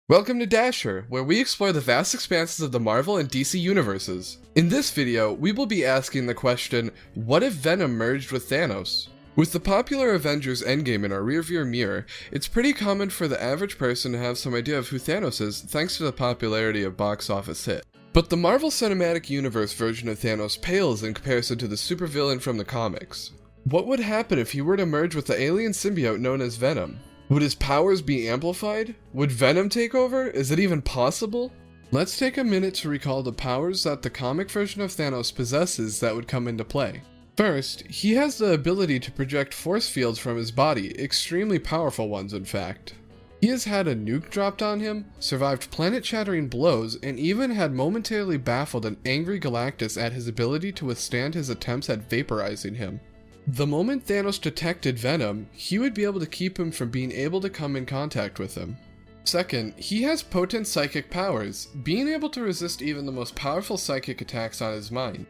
Welcome to Dasher, where we explore the vast expanses of the Marvel and DC universes. In this video, we will be asking the question, what if Venom merged with Thanos? With the popular Avengers Endgame in our rearview mirror, it's pretty common for the average person to have some idea of who Thanos is thanks to the popularity of box office hit. But the Marvel Cinematic Universe version of Thanos pales in comparison to the supervillain from the comics. What would happen if he were to merge with the alien symbiote known as Venom? Would his powers be amplified? Would Venom take over? Is it even possible? Let's take a minute to recall the powers that the comic version of Thanos possesses that would come into play. First, he has the ability to project force fields from his body, extremely powerful ones in fact. He has had a nuke dropped on him, survived planet-shattering blows, and even had momentarily baffled an angry Galactus at his ability to withstand his attempts at vaporizing him. The moment Thanos detected Venom, he would be able to keep him from being able to come in contact with him. Second, he has potent psychic powers, being able to resist even the most powerful psychic attacks on his mind.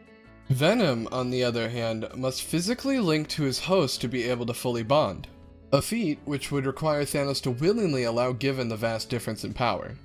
Venom, on the other hand, must physically link to his host to be able to fully bond, a feat which would require Thanos to willingly allow given the vast difference in power.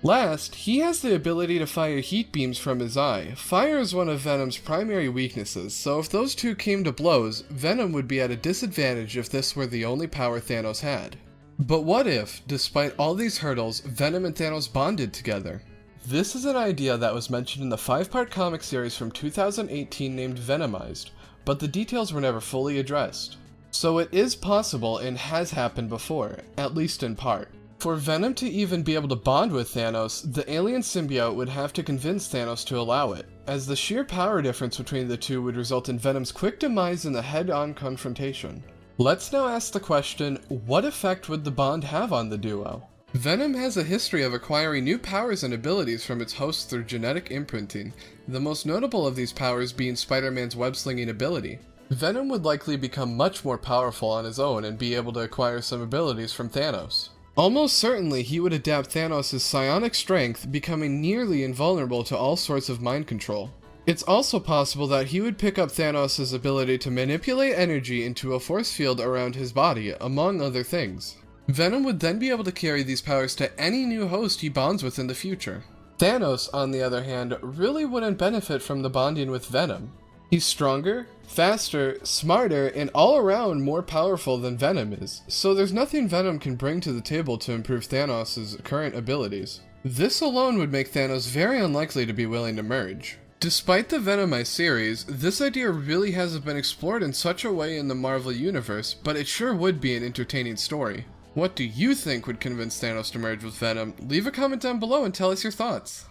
Last, he has the ability to fire heat beams from his eye. Fire is one of Venom's primary weaknesses, so if those two came to blows, Venom would be at a disadvantage if this were the only power Thanos had. But what if, despite all these hurdles, Venom and Thanos bonded together? This is an idea that was mentioned in the 5-part comic series from 2018 named Venomized, but the details were never fully addressed. So it is possible and has happened before, at least in part. For Venom to even be able to bond with Thanos, the alien symbiote would have to convince Thanos to allow it, as the sheer power difference between the two would result in Venom's quick demise in the head-on confrontation. Let's now ask the question, what effect would the bond have on the duo? Venom has a history of acquiring new powers and abilities from its host through genetic imprinting, the most notable of these powers being Spider-Man's web-slinging ability. Venom would likely become much more powerful on his own and be able to acquire some abilities from Thanos. Almost certainly he would adapt Thanos' psionic strength, becoming nearly invulnerable to all sorts of mind control. It's also possible that he would pick up Thanos' ability to manipulate energy into a force field around his body, among other things. Venom would then be able to carry these powers to any new host he bonds with in the future. Thanos, on the other hand, really wouldn't benefit from the bonding with Venom. He's stronger, faster, smarter, and all around more powerful than Venom is, so there's nothing Venom can bring to the table to improve Thanos' current abilities. This alone would make Thanos very unlikely to be willing to merge. Despite the Venomized series, this idea really hasn't been explored in such a way in the Marvel Universe, but it sure would be an entertaining story. What do you think would convince Thanos to merge with Venom? Leave a comment down below and tell us your thoughts.